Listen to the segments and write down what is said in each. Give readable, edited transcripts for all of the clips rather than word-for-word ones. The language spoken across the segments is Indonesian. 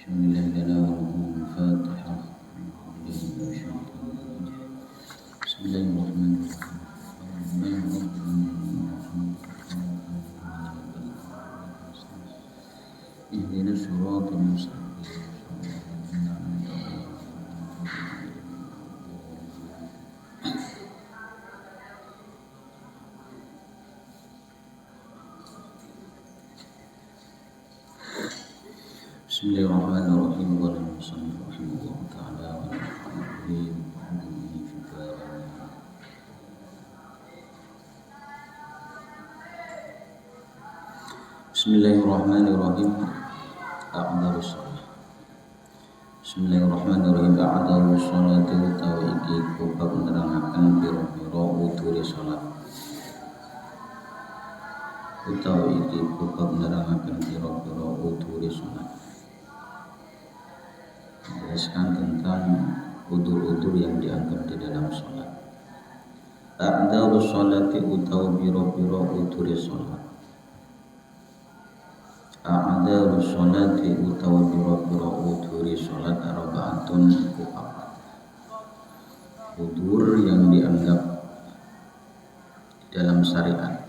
لله لنا ولكم الفاتحة. بسم الله الرحمن الرحيم. اهدنا الصراط المستقيم. Bismillahirrahmanirrahim. Wa rahmatullahi ta'ala wa barakatuh. Bismillahirrahmanirrahim. A'dharus shalah. Bismillahirrahmanirrahim. A'dharus shalati utawi iki bab nerangaken pira-pira udure salat. Utawi iki bab nerangaken pira-pira udure salat. Menjelaskan tentang udur-udur yang dianggap di dalam sholat. A'dharus sholati utawi pira-pira udure sholat. A'dharus sholati utawi pira-pira udure sholat arba'atun iku papat. Udur yang dianggap di dalam syariat,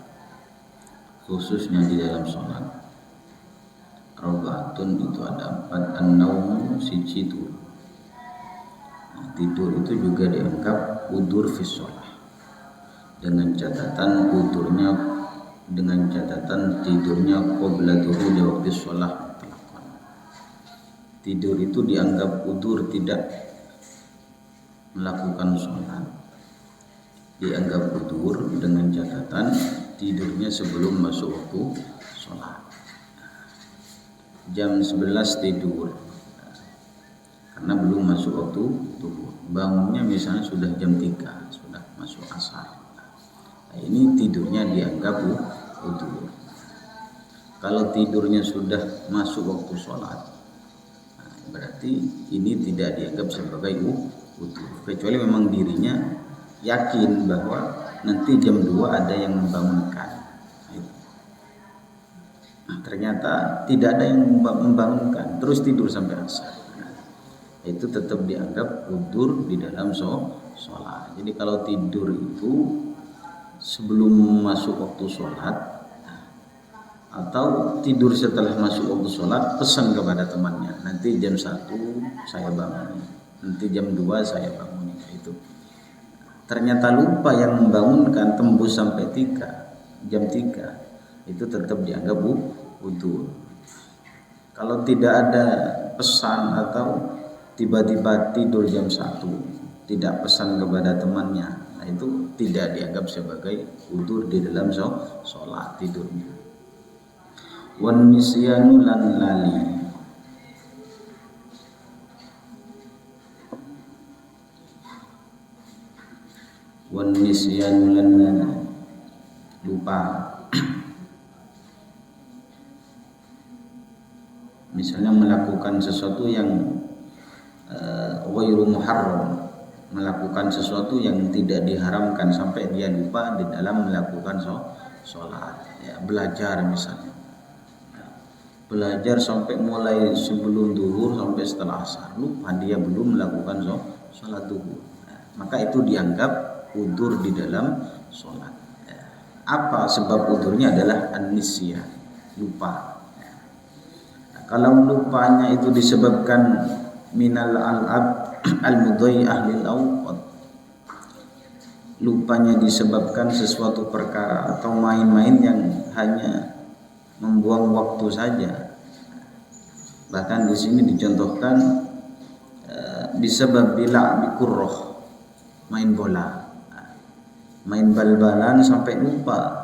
khususnya di dalam sholat. Arba'atun itu ada 4. An-naum siji tidur. Tidur itu juga dianggap udur fi shalah. Dengan catatan tidurnya qabla dukhuli waqti shalah. Tidur itu dianggap udur, tidak melakukan sholat. Dianggap udur dengan catatan tidurnya sebelum masuk waktu sholat. Jam 11 tidur karena belum masuk waktu zuhur. Bangunnya misalnya sudah jam 3, sudah masuk asar. Nah, ini tidurnya dianggap udur. Kalau tidurnya sudah masuk waktu sholat, nah, berarti ini tidak dianggap sebagai udur. Kecuali memang dirinya yakin bahwa nanti jam 2 ada yang membangunkan. Ternyata tidak ada yang membangunkan, terus tidur sampai asar. Nah, itu tetap dianggap udur di dalam sholat. Jadi kalau tidur itu sebelum masuk waktu sholat, atau tidur setelah masuk waktu sholat, pesan kepada temannya, nanti jam 1 saya bangun, nanti jam 2 saya bangun. Itu ternyata lupa, yang membangunkan tembus sampai jam 3, itu tetap dianggap udur. Kalau tidak ada pesan atau tiba-tiba tidur jam 1, tidak pesan kepada temannya, nah itu tidak dianggap sebagai udur di dalam sholat tidurnya. Wan nisyanu lan lali. Wan nisyanu lan lali, lupa. Misalnya melakukan sesuatu yang ghairu muharram, melakukan sesuatu yang tidak diharamkan sampai dia lupa di dalam melakukan sholat. Ya, belajar misalnya, belajar sampai mulai sebelum zuhur sampai setelah asar, lupa dia belum melakukan sholat zuhur. Maka itu dianggap udur di dalam sholat. Apa sebab udurnya? Adalah an-nisyan, lupa. Kalau lupanya itu disebabkan minal al'ab al-mudai ahli al-awqat, lupanya disebabkan sesuatu perkara atau main-main yang hanya membuang waktu saja. Bahkan di sini dicontohkan disebab bila bikurroh, main bola, main bal-balan sampai lupa,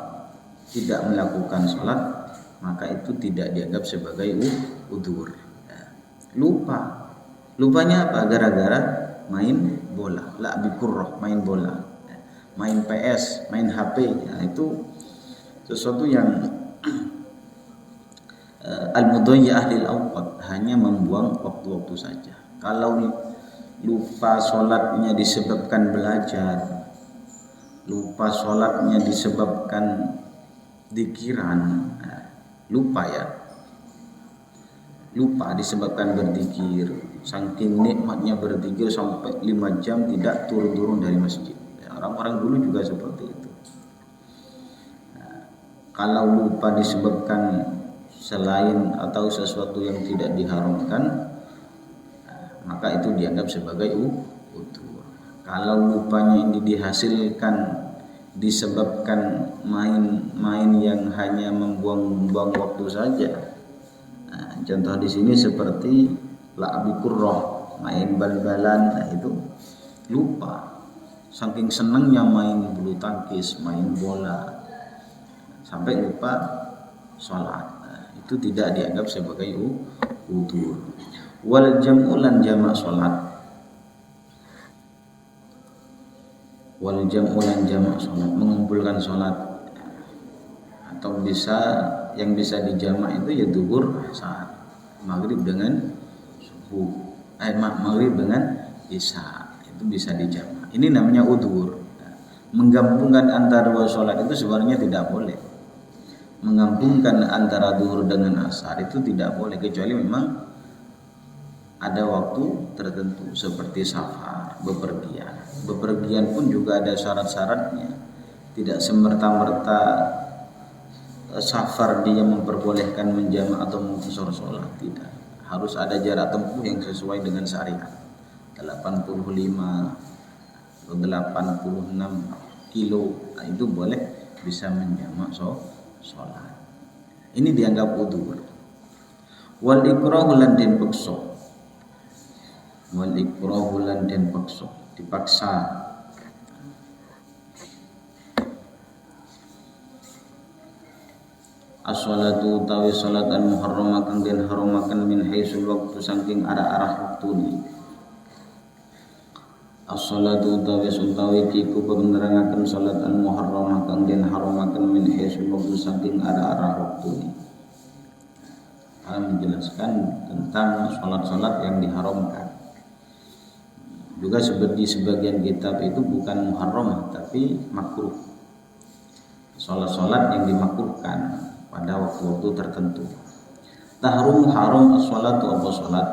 tidak melakukan sholat, maka itu tidak dianggap sebagai udur. Lupanya apa? Gara-gara main bola, la bikurroh, main bola, main PS, main HP. Nah, itu sesuatu yang al-mudayyi ahli al-awqat, hanya membuang waktu-waktu saja. Kalau lupa sholatnya disebabkan belajar, lupa sholatnya disebabkan dikiran, lupa ya, lupa disebabkan berzikir, saking nikmatnya berzikir sampai 5 jam tidak turun-turun dari masjid. Orang-orang dulu juga seperti itu. Kalau lupa disebabkan selain atau sesuatu yang tidak diharamkan, maka itu dianggap sebagai udzur. Kalau lupanya ini dihasilkan disebabkan main-main yang hanya membuang-buang waktu saja. Contoh di sini seperti la'bi kurrah, main bal-balan, itu lupa. Saking senangnya main bulu tangkis, main bola, sampai lupa sholat. Itu tidak dianggap sebagai udzur. Wal jam'u lan jamak sholat. Wal jam'u lan jamak sholat, mengumpulkan sholat. Atau yang bisa dijamak itu ya zuhur saat maghrib dengan subuh, maghrib dengan isya, itu bisa dijamak. Ini namanya udzur. Menggabungkan antara dua sholat itu sebenarnya tidak boleh. Menggabungkan antara zuhur dengan asar itu tidak boleh, kecuali memang ada waktu tertentu seperti safar, bepergian. Bepergian pun juga ada syarat-syaratnya. Tidak semerta-merta safar dia memperbolehkan menjamak atau mengqasar sholat, tidak. Harus ada jarak tempuh yang sesuai dengan syariat. 85 atau 86 kilo, itu boleh bisa menjamak sholat. Ini dianggap udzur. Wal ikrahu lan den paksa. Wal ikrahu lan den paksa, dipaksa. As-salatu utawi salat an muharramah kang den haramaken min haitsul waqtu saking arah-arah waktune. As-salatu utawi kiku penerangaken salat an muharramah kang den haramaken min haitsul waqtu saking arah-arah waktune. Akan menjelaskan tentang salat-salat yang diharamkan. Juga seperti sebagian kitab itu bukan muharramah tapi makruh. Salat-salat yang dimakruhkan pada waktu-waktu tertentu. Tahrum haram as-salatu apa salat.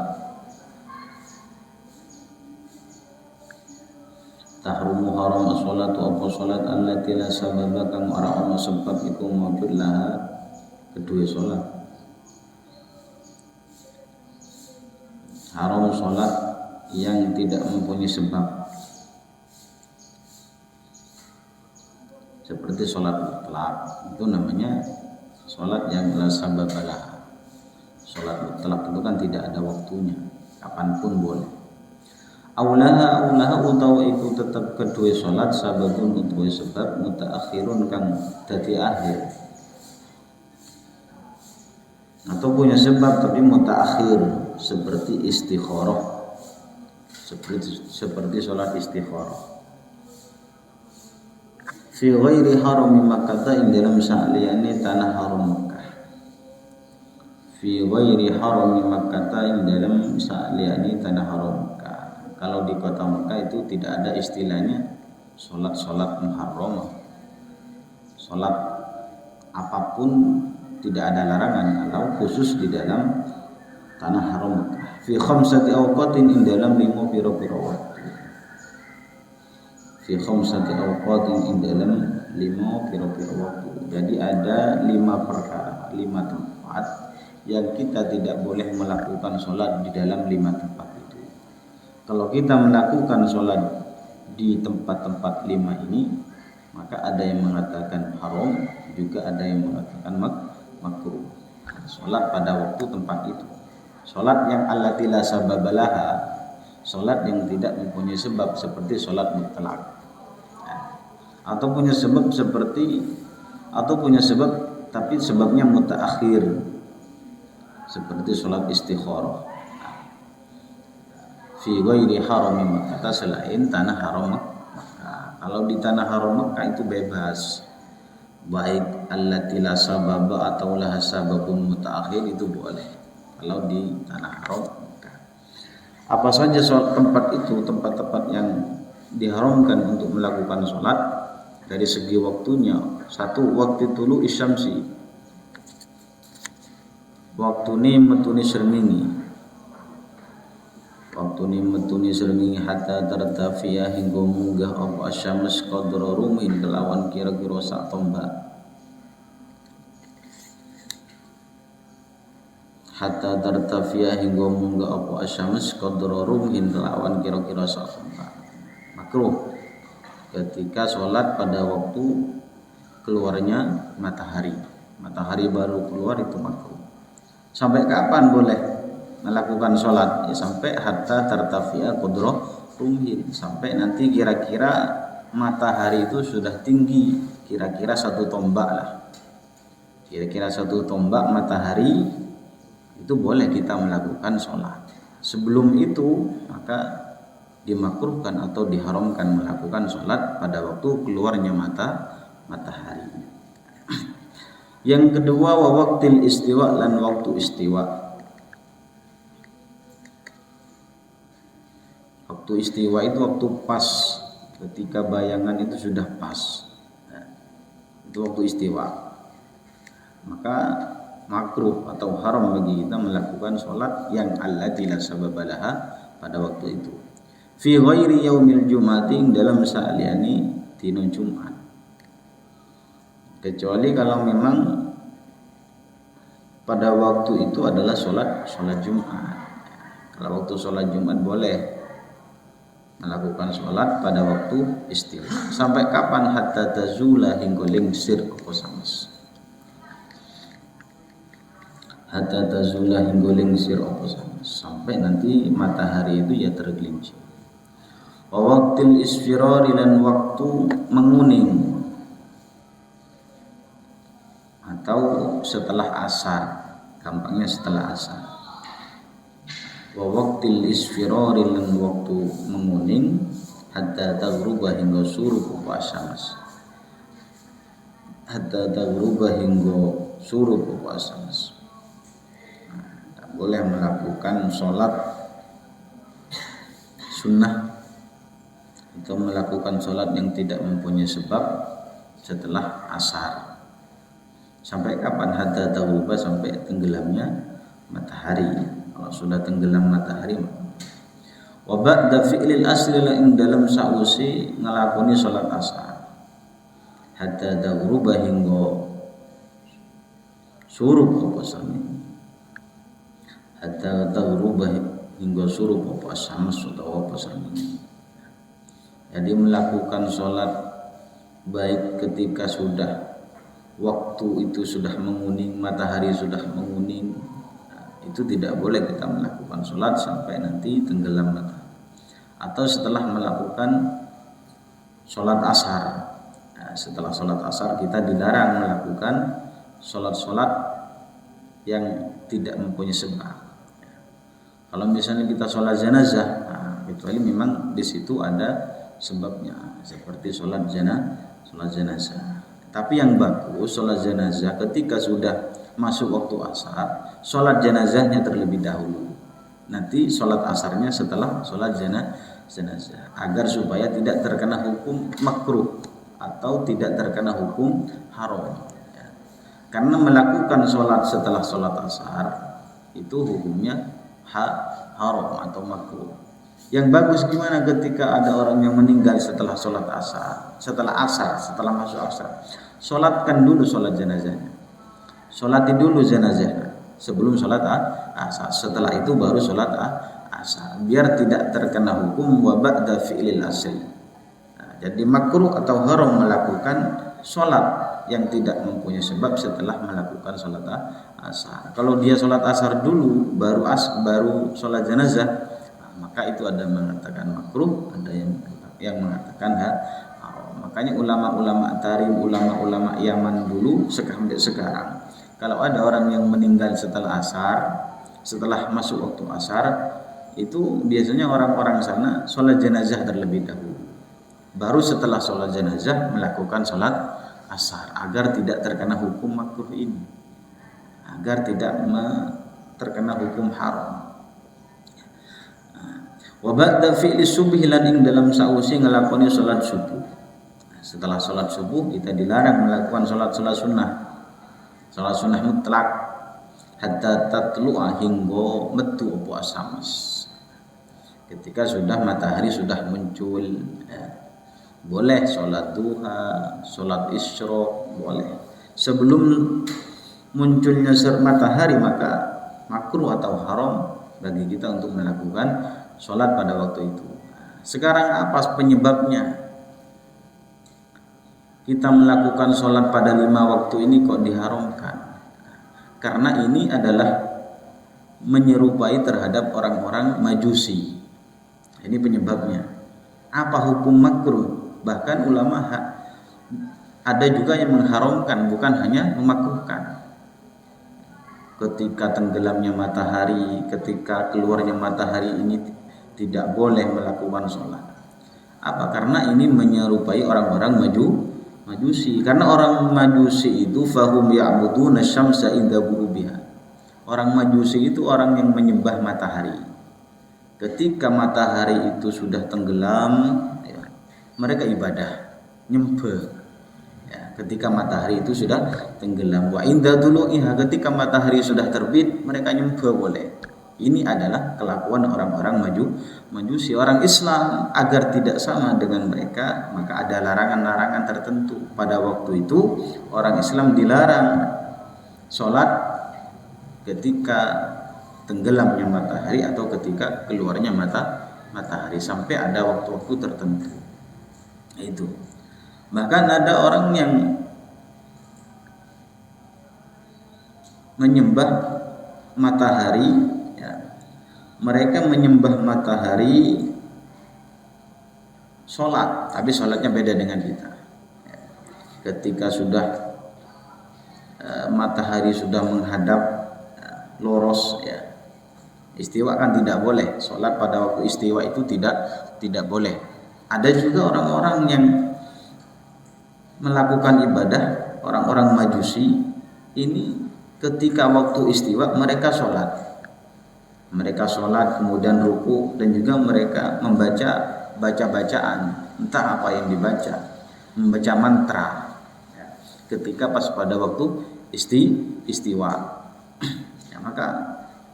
Tahrumu haram as-salatu apa salat allati la sababa kang ora ana sebab iku maujud laha kedua salat. Haram salat yang tidak mempunyai sebab. Seperti salat mutlak, itu namanya salat yang la sababalah. Salat mutlak itu kan tidak ada waktunya, kapanpun boleh. Aulaha utawa iku tetap kedua salat sababun utawa sebab mutaakhirun kang dadi akhir. Atau punya sebab tapi mutaakhir, seperti istikharah. Seperti salat istikharah. Fi ghairi harami Makkah, ing dalam saliyane tanah haram Makkah. Fi ghairi harami Makkah, ing dalam saliyane tanah haram Makkah. Kalau di kota Makkah itu tidak ada istilahnya salat muharramah. Salat apapun tidak ada larangan kalau khusus di dalam tanah haram Makkah. Fi khamsati awqatin, ing dalam 5 pira-pira waktu. Fi khamsati awqatin, ing dalam 5 pira-pira waktu. Jadi ada 5 perkara, 5 tempat yang kita tidak boleh melakukan sholat di dalam 5 tempat itu. Kalau kita melakukan sholat di tempat-tempat 5 ini, maka ada yang mengatakan haram, juga ada yang mengatakan makruh. Sholat pada waktu tempat itu. Sholat yang allati la sababalaha, sholat yang tidak mempunyai sebab, seperti sholat mutlak. Atau punya sebab tapi sebabnya mutaakhir, seperti sholat istikharah. Fi ghairi harami Makkah, selain tanah haram Makkah. Kalau di tanah haram Makkah itu bebas, baik allati la sababa atau la sababun mutaakhir, itu boleh. Kalau di tanah haram Makkah, apa saja tempat itu, tempat-tempat yang diharamkan untuk melakukan sholat dari segi waktunya. 1, waktu tulu isyamsi, waktune metune srengenge hatta tartafiya hingga munggah apa asyams qadra rumin kelawan kira-kira sak tombak hatta tartafiya hingga munggah apa asyams qadra rumin kelawan kira-kira sak tombak. Makruh ketika sholat pada waktu keluarnya matahari baru keluar, itu makruh. Sampai kapan boleh melakukan sholat? Ya, sampai hatta tartafiya qadra rumhin, sampai nanti kira-kira matahari itu sudah tinggi, kira-kira 1 tombak lah, kira-kira 1 tombak matahari itu boleh kita melakukan sholat. Sebelum itu maka dimakruhkan atau diharamkan melakukan sholat pada waktu keluarnya matahari. Yang kedua, wa waqtil istiwa lan waktu istiwa. Waktu istiwa itu waktu pas, ketika bayangan itu sudah pas, itu waktu istiwa. Maka makruh atau haram bagi kita melakukan sholat yang allati la sababalaha pada waktu itu. Fi ghairi yaumil jum'ati, dalam sa'liani dina Jumat. Kecuali kalau memang pada waktu itu adalah sholat Jumat. Kalau waktu sholat Jumat boleh melakukan sholat pada waktu istiwa. Sampai kapan? Hatta tazula hingga lingsir apa sanes. Hatta tazula hingga lingsir apa sanes, sampai nanti matahari itu ya tergelincir. Wa waqtil isfirari lan waktu menguning atau setelah asar, gampangnya setelah asar. Wa waqtil isfirari lan waktu menguning hatta taghruba hingga surup apa asyams, hatta taghruba hingga surup apa asyams. Tak boleh melakukan sholat sunnah atau melakukan sholat yang tidak mempunyai sebab setelah asar. Sampai kapan? Hatta taghruba, sampai tenggelamnya matahari. Kalau sudah tenggelam matahari, wa ba'da fi'lil asri ing dalam sausi ngelakoni sholat asar. Hatta taghruba hingga surup apa sami. Hatta taghruba hingga surup apa syams atau apa sami. Jadi melakukan sholat baik ketika sudah waktu itu sudah menguning, matahari sudah menguning, itu tidak boleh kita melakukan sholat sampai nanti tenggelam matahari. Atau setelah melakukan sholat asar, setelah sholat asar kita dilarang melakukan sholat-sholat yang tidak mempunyai sebab. Kalau misalnya kita sholat jenazah, kecuali memang di situ ada sebabnya, seperti sholat jenazah. Tapi yang bagus sholat jenazah ketika sudah masuk waktu asar, sholat jenazahnya terlebih dahulu. Nanti sholat asarnya setelah sholat jenazah, agar supaya tidak terkena hukum makruh atau tidak terkena hukum haram. Karena melakukan sholat setelah sholat asar itu hukumnya haram atau makruh. Yang bagus gimana ketika ada orang yang meninggal setelah sholat asar, setelah masuk asar, sholatkan dulu sholat jenazahnya, sholati dulu jenazahnya sebelum sholat asar. Setelah itu baru sholat asar, biar tidak terkena hukum wa ba'da fi'lil asri. Jadi makruh atau haram melakukan sholat yang tidak mempunyai sebab setelah melakukan sholat asar. Kalau dia sholat asar dulu baru sholat jenazah, maka itu ada yang mengatakan makruh, ada yang mengatakan haram. Makanya ulama-ulama tarim, ulama-ulama Yaman dulu sampai sekarang, kalau ada orang yang meninggal setelah asar, setelah masuk waktu asar, itu biasanya orang-orang sana sholat jenazah terlebih dahulu, baru setelah sholat jenazah melakukan sholat asar, agar tidak terkena hukum makruh ini, agar tidak terkena hukum haram. Wa ba'da fi'li subhi lan ing dalam sausi ngelakoni salat subuh. Setelah salat subuh kita dilarang melakukan salat sunnah. Salat sunnah mutlak hatta tatlu'a hingga metu apa asamas. Ketika sudah matahari sudah muncul, boleh sholat duha, sholat isyraq, boleh. Sebelum munculnya matahari maka makruh atau haram bagi kita untuk melakukan sholat pada waktu itu. Sekarang apa penyebabnya kita melakukan sholat pada 5 waktu ini kok diharamkan? Karena ini adalah menyerupai terhadap orang-orang Majusi. Ini penyebabnya. Apa hukum makruh? Bahkan ulama ada juga yang mengharamkan, bukan hanya memakruhkan. Ketika tenggelamnya matahari, ketika keluarnya matahari ini tidak boleh melakukan sholat. Apa? Karena ini menyerupai orang-orang Majusi. Karena orang Majusi itu fahum ya'buduna syamsa inda ghurubiha. Orang Majusi itu orang yang menyembah matahari. Ketika matahari itu sudah tenggelam, mereka ibadah, nyembah. Ketika matahari itu sudah tenggelam, wa inda dulu'iha, ketika matahari sudah terbit, mereka nyembah boleh. Ini adalah kelakuan orang-orang Majusi. Orang Islam agar tidak sama dengan mereka, maka ada larangan-larangan tertentu. Pada waktu itu orang Islam dilarang sholat ketika tenggelamnya matahari atau ketika keluarnya matahari, sampai ada waktu-waktu tertentu. Itu. Bahkan ada orang yang menyembah matahari. Mereka menyembah matahari sholat, tapi sholatnya beda dengan kita. Ketika sudah matahari sudah menghadap lurus, istiwa kan tidak boleh. Sholat pada waktu istiwa itu tidak boleh. Ada juga orang-orang yang melakukan ibadah, orang-orang Majusi ini ketika waktu istiwa mereka sholat. Mereka sholat kemudian ruku dan juga mereka membaca bacaan, entah apa yang dibaca, membaca mantra. Ketika pas pada waktu istiwa,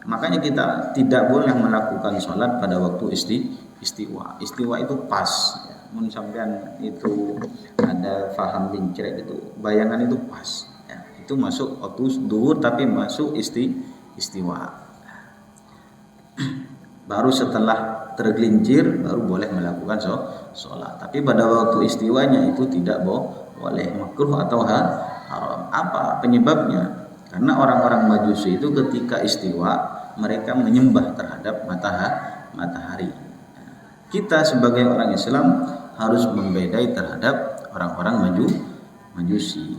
makanya kita tidak boleh melakukan sholat pada waktu istiwa. Istiwa itu pas. Mun sampean itu ada faham bincrek itu, bayangan itu pas. Itu masuk waktu duhur tapi masuk istiwa. Baru setelah tergelincir baru boleh melakukan sholat. Tapi pada waktu istiwanya itu tidak boleh, makruh atau haram. Apa penyebabnya? Karena orang-orang Majusi itu ketika istiwa mereka menyembah terhadap matahari. Kita sebagai orang Islam harus membedai terhadap orang-orang Majusi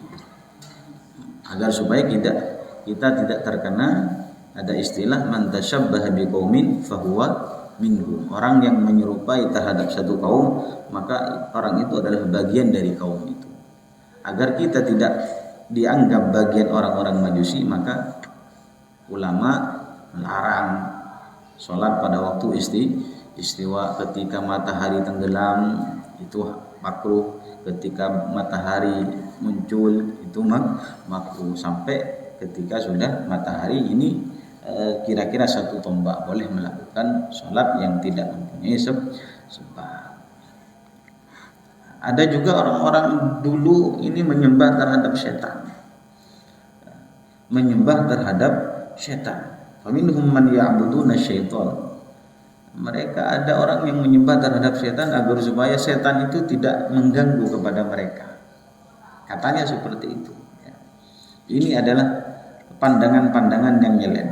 agar supaya kita tidak terkena. Ada istilah man tasyabbaha biqaumin fahuwa minhum. Orang yang menyerupai terhadap satu kaum, maka orang itu adalah bagian dari kaum itu. Agar kita tidak dianggap bagian orang-orang Majusi, maka ulama melarang sholat pada waktu istiwa. Ketika matahari tenggelam itu makruh, ketika matahari muncul itu makruh, sampai ketika sudah matahari ini kira-kira satu tombak boleh melakukan sholat yang tidak mempunyai sebab. Ada juga orang-orang dulu ini menyembah terhadap setan. Faminhum man ya'buduna syaitan. Mereka ada orang yang menyembah terhadap setan agar supaya setan itu tidak mengganggu kepada mereka. Katanya seperti itu. Ini adalah pandangan-pandangan yang nyelem.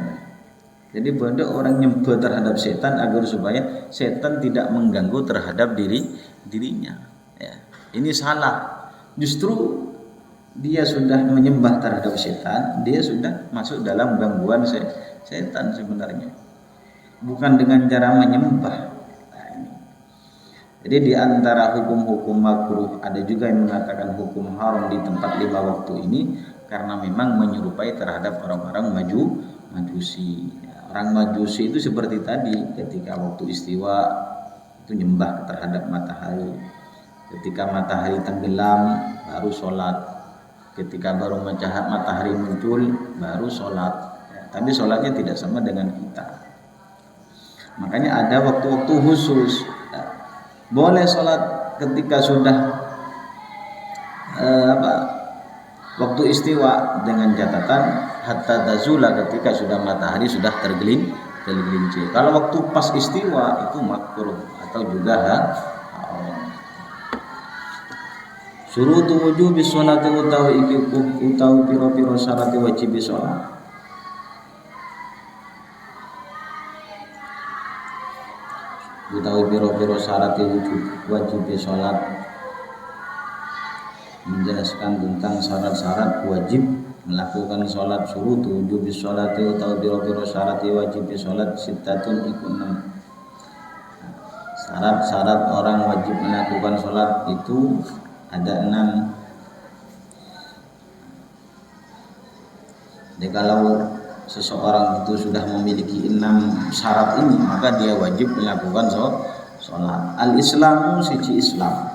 Jadi ada orang nyembah terhadap setan agar supaya setan tidak mengganggu terhadap dirinya. Ini salah. Justru dia sudah menyembah terhadap setan, dia sudah masuk dalam gangguan setan sebenarnya. Bukan dengan cara menyembah. Jadi di antara hukum-hukum makruh ada juga yang mengatakan hukum haram di tempat 5 waktu ini karena memang menyerupai terhadap orang-orang Majusi. Orang Majusi itu seperti tadi, ketika waktu istiwa itu nyembah terhadap matahari. Ketika matahari tenggelam baru sholat. Ketika baru matahari muncul baru sholat. tapi sholatnya tidak sama dengan kita. Makanya ada waktu-waktu khusus. Boleh sholat ketika sudah waktu istiwa, dengan catatan hatta tazula, ketika sudah matahari sudah tergelincir. Kalau waktu pas istiwa itu makruh atau juga surutu wujubi sholati utawi piro-piro syarat wajib sholat. Utawi piro-piro syarat wajib sholat, menjelaskan tentang syarat-syarat wajib melakukan sholat. Surutu wujubi sholati utawi piro-piro syarat wajib sholat sittatun iku 6. Syarat-syarat orang wajib melakukan sholat itu ada 6. Jadi kalau seseorang itu sudah memiliki 6 syarat ini, maka dia wajib melakukan sholat. Al-Islamu siji Islam.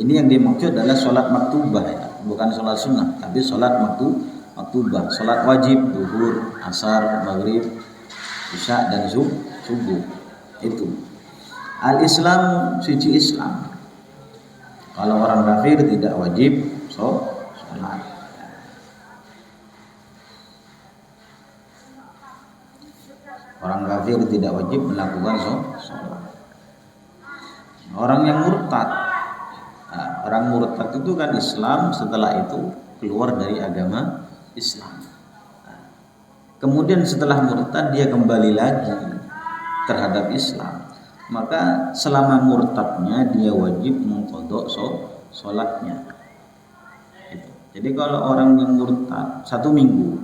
Ini yang dimaksud adalah sholat maktubah ya, bukan sholat sunnah, tapi sholat maktubah. Sholat wajib zuhur, asar, maghrib, isya dan subuh. Itu Al-Islamu siji Islam. Kalau orang kafir tidak wajib sholat. Orang kafir tidak wajib melakukan sholat. Orang yang murtad, orang murtad itu kan Islam, setelah itu keluar dari agama Islam. Kemudian setelah murtad dia kembali lagi terhadap Islam, maka selama murtadnya dia wajib mengqadha sholatnya. Jadi kalau orang yang murtad 1 minggu,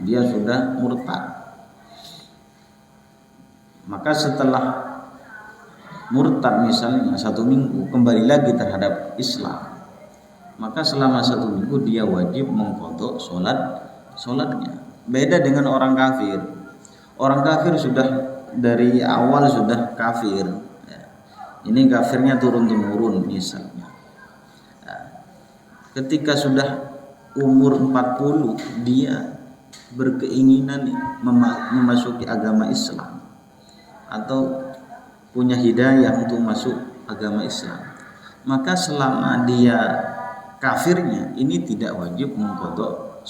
dia sudah murtad, maka setelah murtad misalnya 1 minggu kembali lagi terhadap Islam, maka selama 1 minggu dia wajib mengqadha sholatnya. Beda dengan orang kafir. Orang kafir sudah dari awal sudah kafir. Ini kafirnya turun-temurun misalnya. Ketika sudah umur 40 dia berkeinginan memasuki agama Islam atau punya hidayah untuk masuk agama Islam, maka selama dia kafirnya ini tidak wajib mengqadha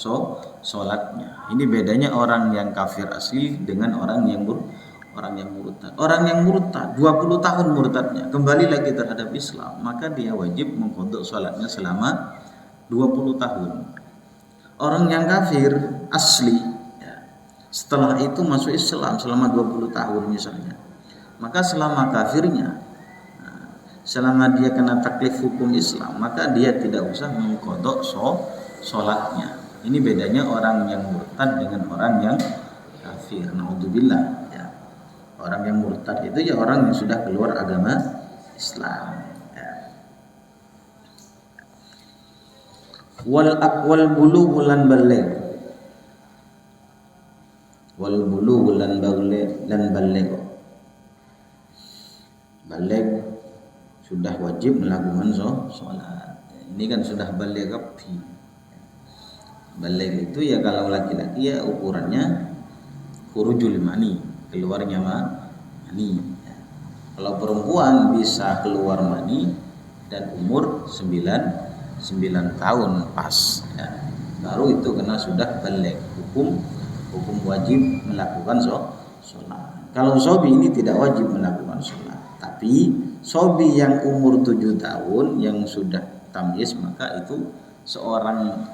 sholatnya. Ini bedanya orang yang kafir asli dengan orang yang murtad. Orang yang murtad 20 tahun murtadnya kembali lagi terhadap Islam, maka dia wajib mengqadha sholatnya selama 20 tahun. Orang yang kafir asli setelah itu masuk Islam selama 20 tahun misalnya, maka selama kafirnya, selama dia kena taklif hukum Islam, maka dia tidak usah mengqadha sholatnya. Ini bedanya orang yang murtad dengan orang yang kafir. Naudzubillah ya. Orang yang murtad itu ya orang yang sudah keluar agama Islam ya. Wal bulugh lan baligh. Wal bulugh lan baligh. Baligh sudah wajib melakukan sholat. Ini kan sudah baligh qabti. Baligh itu ya kalau laki-laki ya ukurannya khurujul mani, keluarnya mani. Kalau perempuan bisa keluar mani dan umur 9 tahun pas ya. Baru itu kena sudah baligh, hukum wajib melakukan sholat. Kalau sobi ini tidak wajib melakukan sholat, tapi sobi yang umur 7 tahun yang sudah tamyiz, maka itu seorang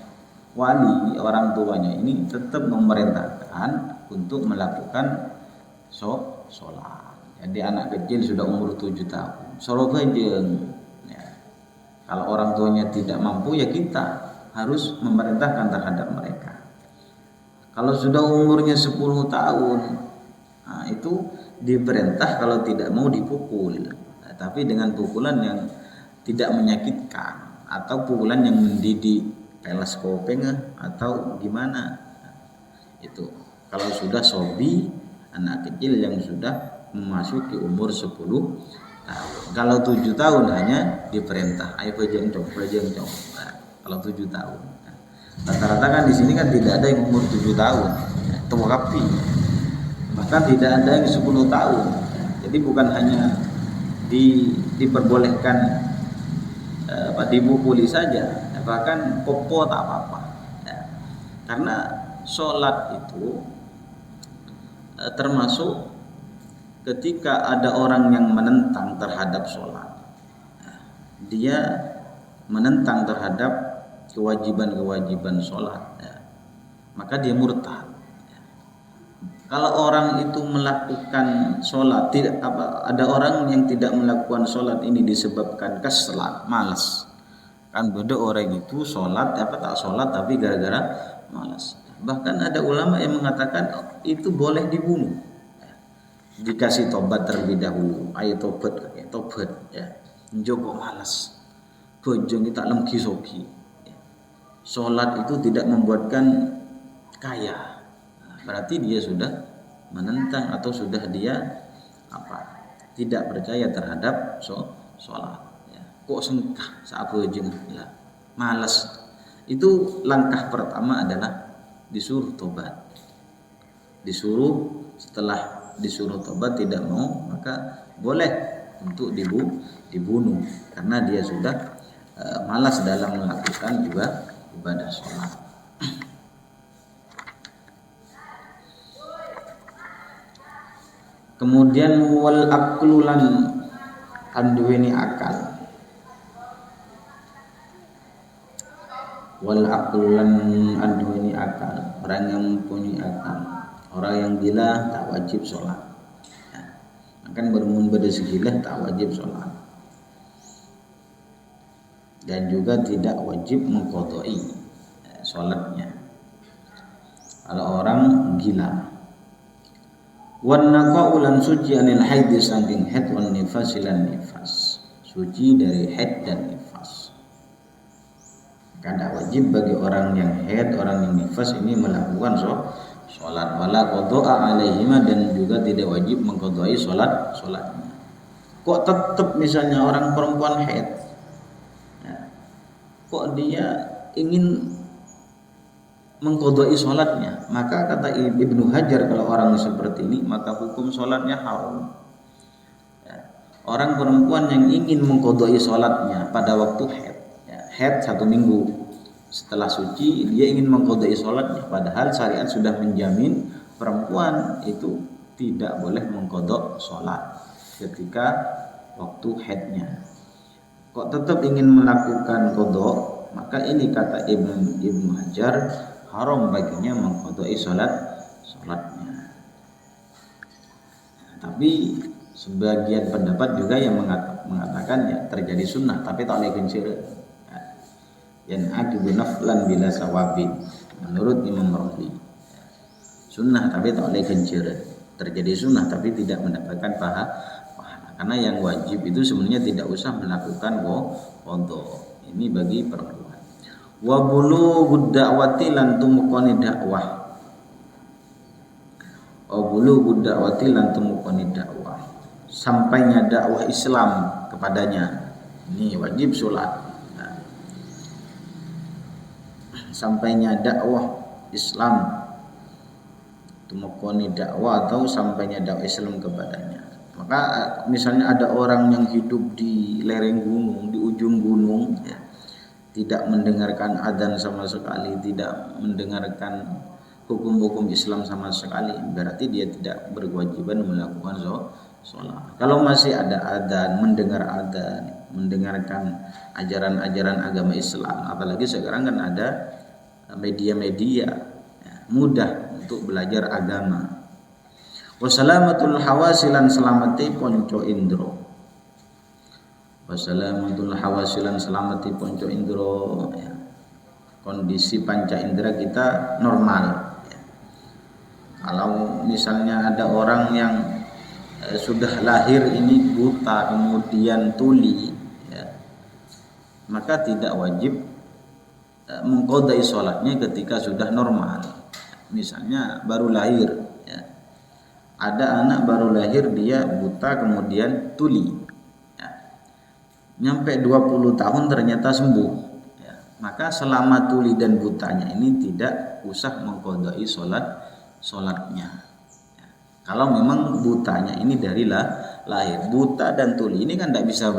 wali, orang tuanya ini tetap memerintahkan untuk melakukan sholat. Jadi anak kecil sudah umur 7 tahun sholat aja ya. Kalau orang tuanya tidak mampu ya kita harus memerintahkan terhadap mereka. Kalau sudah umurnya 10 tahun, nah itu diperintah kalau tidak mau dipukul, tapi dengan pukulan yang tidak menyakitkan atau pukulan yang mendidik, pelas kopeng atau gimana. Itu kalau sudah sobi, anak kecil yang sudah memasuki umur 10 tahun. Kalau 7 tahun hanya diperintah ayo pejeng cong. Nah, kalau 7 tahun. Rata-rata kan di sini kan tidak ada yang umur 7 tahun, tawakafi. Bahkan tidak ada yang 10 tahun. Jadi bukan hanya diperbolehkan dibukuli saja, bahkan popo tak apa-apa. Ya. Karena sholat itu termasuk ketika ada orang yang menentang terhadap sholat, dia menentang terhadap kewajiban-kewajiban sholat, ya, maka dia murtad. Kalau orang itu melakukan sholat, ada orang yang tidak melakukan sholat ini disebabkan keselan, malas. Kan beda orang itu sholat, tak sholat tapi gara-gara malas. Bahkan ada ulama yang mengatakan itu boleh dibunuh. Dikasih tobat terlebih dahulu, ayo tobat, ya. Njoko malas, bojong kita lemki soki. Sholat itu tidak membuatkan kaya. Berarti dia sudah menentang atau sudah dia tidak percaya terhadap sholat. Ya. Kok sengkah saat bojong lah, malas. Itu langkah pertama adalah disuruh tobat. Setelah disuruh tobat tidak mau, maka boleh untuk dibunuh karena dia sudah malas dalam melakukan juga ibadah sholat. Kemudian wal aqlulan anduweni akal. Wal aqlulan anduweni akal, orang yang mempunyai akal. Orang yang gila tak wajib sholat. Ya. Akan bermun berdasgilah tak wajib sholat. Dan juga tidak wajib mengqadai sholatnya. Kalau orang gila. Wan naqaulan suci anil haid saking haid wan nifas lan nifas. Suci dari haid dan nifas. Kada wajib bagi orang yang haid, orang yang nifas ini melakukan sholat wala qada'a alaihima, dan juga tidak wajib mengqadai sholatnya. Kok tetap misalnya orang perempuan haid, ya, kok dia ingin mengqadai sholatnya, maka kata Ibnu Hajar kalau orang seperti ini maka hukum sholatnya haram. Ya, orang perempuan yang ingin mengqadai sholatnya pada waktu haid, ya, haid 1 minggu setelah suci dia ingin mengqadai sholatnya, padahal syariat sudah menjamin perempuan itu tidak boleh mengqadha sholat ketika waktu haidnya. Kok tetap ingin melakukan qadha, maka ini kata Ibnu Hajar haram baginya mengqadai sholatnya. Tapi sebagian pendapat juga yang mengatakan ya terjadi sunnah tapi tak boleh gencir. Yang akibu naflan bila sawabin, menurut Imam Rafi. Sunnah tapi tak boleh gencir. Terjadi sunnah tapi tidak mendapatkan pahala. Karena yang wajib itu sebenarnya tidak usah melakukan qadha. Ini bagi perempuan. Wa bulughud da'wati lan tumukani dakwah. Wa bulughud da'wati lan tumukani dakwah. Sampainya dakwah Islam kepadanya. Ini wajib sholat. Nah. Sampainya dakwah Islam, tumukani dakwah atau sampainya dakwah Islam kepadanya. Maka misalnya ada orang yang hidup di lereng gunung, di ujung gunung, ya, tidak mendengarkan adzan sama sekali, tidak mendengarkan hukum-hukum Islam sama sekali, berarti dia tidak berkewajiban melakukan sholat. Kalau masih ada adzan, mendengar adzan, mendengarkan ajaran-ajaran agama Islam, apalagi sekarang kan ada media-media, ya, mudah untuk belajar agama. Wassalamatul hawasilan selamati ponco indro. Wassalamatul hawasilan selamati ponco indro, ya. Kondisi panca indera kita normal, ya. Kalau misalnya ada orang yang sudah lahir ini buta kemudian tuli, ya, maka tidak wajib mengqadai sholatnya ketika sudah normal. Misalnya baru lahir, ya. Ada anak baru lahir dia buta kemudian tuli, ya. Nyampe 20 tahun ternyata sembuh, ya. maka selama tuli dan butanya ini tidak usah mengqadai sholatnya. Kalau memang butanya ini dari lahir, buta dan tuli ini kan tidak bisa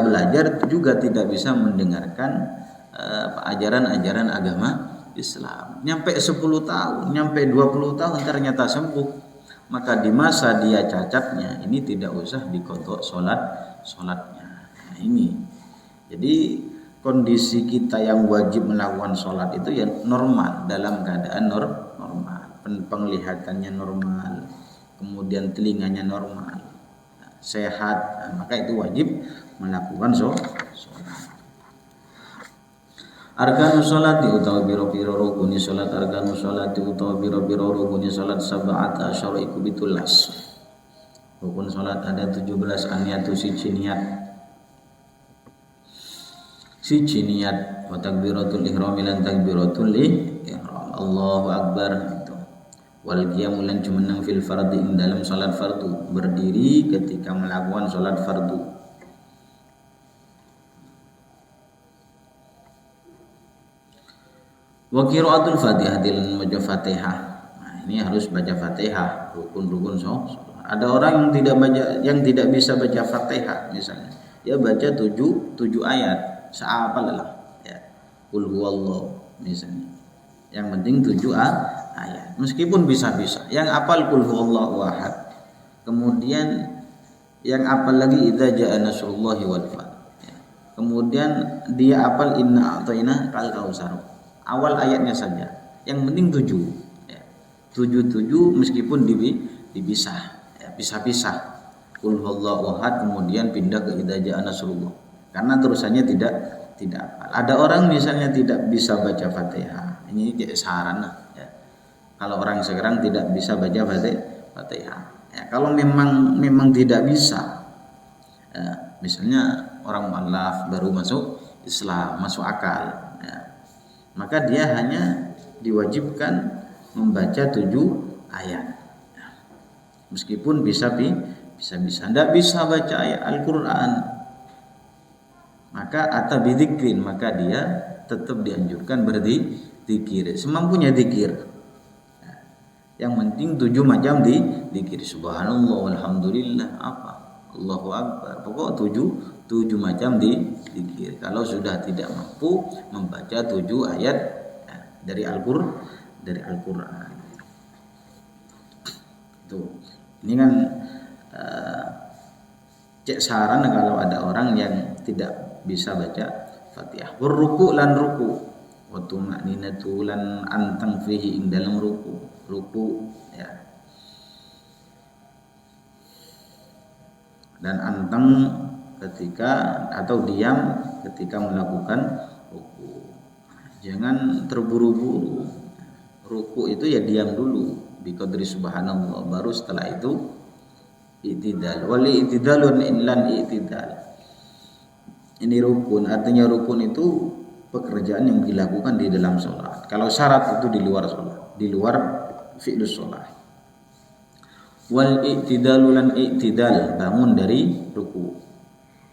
belajar, juga tidak bisa mendengarkan ajaran-ajaran agama Islam. Nyampe 10 tahun, nyampe 20 tahun ternyata sembuh, maka di masa dia cacatnya ini tidak usah diqadha sholatnya. Nah, ini. Jadi kondisi kita yang wajib melakukan sholat itu ya normal, dalam keadaan normal, penglihatannya normal, kemudian telinganya normal, sehat, maka itu wajib melakukan sholat. Arkanus sholati utawa biro-biro rukuni sholat, arkanus sholati utawa biro-biro rukuni sholat sab'ata asyara iku 17. Rukun sholat ada 17, aniyatu siji niat wa takbiratul ihram lan takbiratul ihram, Allahu akbar itu. Wal qiyamu lan jumeneng fil fardhi ing dalam salat fardu, berdiri ketika melakukan salat fardu. Wa qiraatul Fatihah lan maca Fatihah. Nah, ini harus baca Fatihah, rukun-rukun sholat. Ada orang yang tidak bisa baca Fatihah misalnya. Dia baca 7 ayat. Seapal lah ya, qul huwallahu misalnya, yang penting 7 ayat, meskipun bisa-bisa yang apal qul huwallahu ahad, kemudian yang apal lagi idza jaa nasrullahi wal fath ya. Kemudian dia apal inna a'tayna kal kautsar, awal ayatnya saja, yang penting 7 ya. 7 meskipun dipisah ya, pisah-pisah qul huwallahu ahad kemudian pindah ke idza jaa nasrullah, karena terusannya tidak hafal. Ada orang misalnya tidak bisa baca Fatihah, ini saran ya. Kalau orang sekarang tidak bisa baca Fatihah, ya, kalau memang tidak bisa, ya, misalnya orang mualaf baru masuk Islam, masuk akal, ya, maka dia hanya diwajibkan membaca 7 ayat, ya. Meskipun bisa, tidak bisa baca ayat Al-Quran, maka atau bidzikrin, maka dia tetap dianjurkan berzikir semampunya zikir. Yang penting 7 macam zikir, subhanallah walhamdulillah apa Allahu akbar, pokok 7 macam zikir. Kalau sudah tidak mampu membaca 7 ayat dari Al-Qur'an. Itu. Ini kan cek saran kalau ada orang yang tidak bisa baca Fatihah. Berruku lan ruku, wa tumaninatu lan antang fihi ing dalam ruku ya. Dan antang ketika atau diam ketika melakukan ruku. Jangan terburu-buru. Ruku itu ya diam dulu, biqadri subhanallah, baru setelah itu i'tidal. Wal i'tidalun lan i'tidal. Ini rukun, artinya rukun itu pekerjaan yang dilakukan di dalam sholat. Kalau syarat itu di luar sholat, di luar fi'lus sholat. Wal i'tidalu lan i'tidal, bangun dari ruku.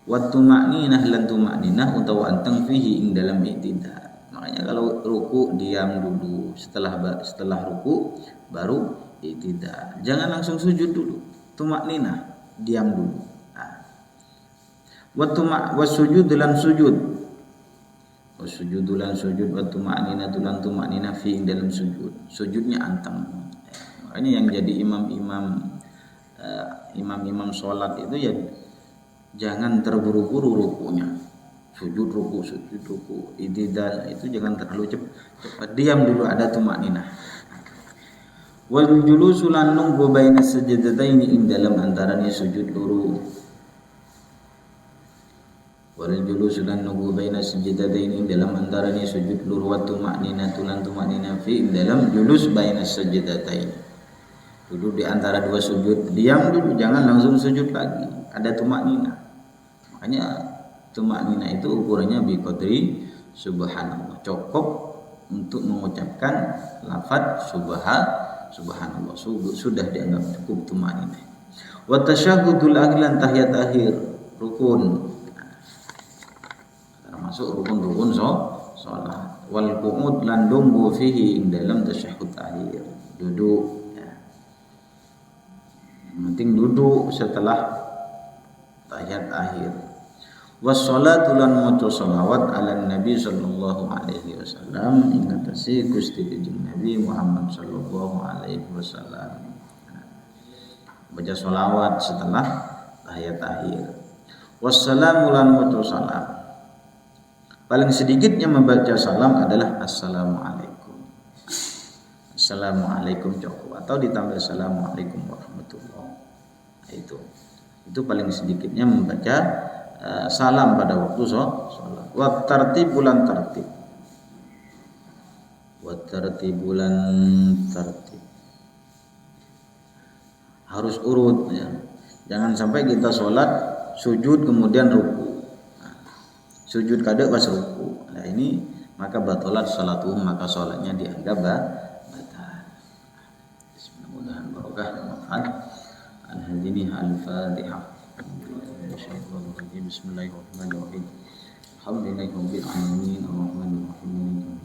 Wa tuma'ninah lan tuma'ninah utawa anteng fihi ing dalam i'tidal. Makanya kalau ruku diam dulu, setelah ruku baru i'tidal. Jangan langsung sujud dulu. Tuma'ninah, diam dulu. Wasujud lan sujud, wa tuma'ninatu lan tuma'ninah fi dalam sujud. Sujudnya anteng. Makanya yang jadi imam sholat itu ya jangan terburu-buru rukunya. Sujud ruku, i'tidal itu jangan terlalu cepat. Diam dulu, ada tuma'ninah. Wal julusu lan nunggu baina sajdataini ing dalam antaranya sujud luru. Wal julusu lan nunggu baina sajdataini ing dalam antaranya sujud luru, wa tuma'ninatu lan tuma'ninah fi dalam julus baina sajdataini. Duduk di antara 2 sujud, diam dulu, jangan langsung sujud lagi, ada tuma'ninah. Makanya tuma'ninah itu ukurannya biqadri subhanallah, cukup untuk mengucapkan lafaz subhanallah, sudah dianggap cukup tuma'ninah. Wa tasyahhudul akhir, tahiyat akhir rukun, termasuk rukun-rukun salat. Wal qu'ud lan dunggu fihi ing dalam tasyahhud akhir, duduk ya. Yang penting duduk setelah tahiyat akhir. Wassalatu lan maca shalawat ala Nabi sallallahu alaihi wasallam ing atase Gusti Nabi Muhammad sallallahu alaihi wasallam. Baca sholawat setelah tahiyat akhir. Wassalamu lan maca salam. Paling sedikitnya membaca salam adalah assalamualaikum. Assalamualaikum cukup, atau ditambah assalamualaikum warahmatullahi. Itu paling sedikitnya membaca salam pada waktu sholat. Wa tartibulan tartib. Wa tartibulan tartib. Harus urut ya. Jangan sampai kita sholat sujud kemudian ruku. Sujud kadek pas ruku. Nah ini maka batalat salatuh, maka sholatnya dianggap batal. Mudah-mudahan barokah dan manfaat. Al-hadini al-Fatihah. Bismillahirrahmanirrahim. Alhamdulillahirabbil alamin. Arrahmanirrahim.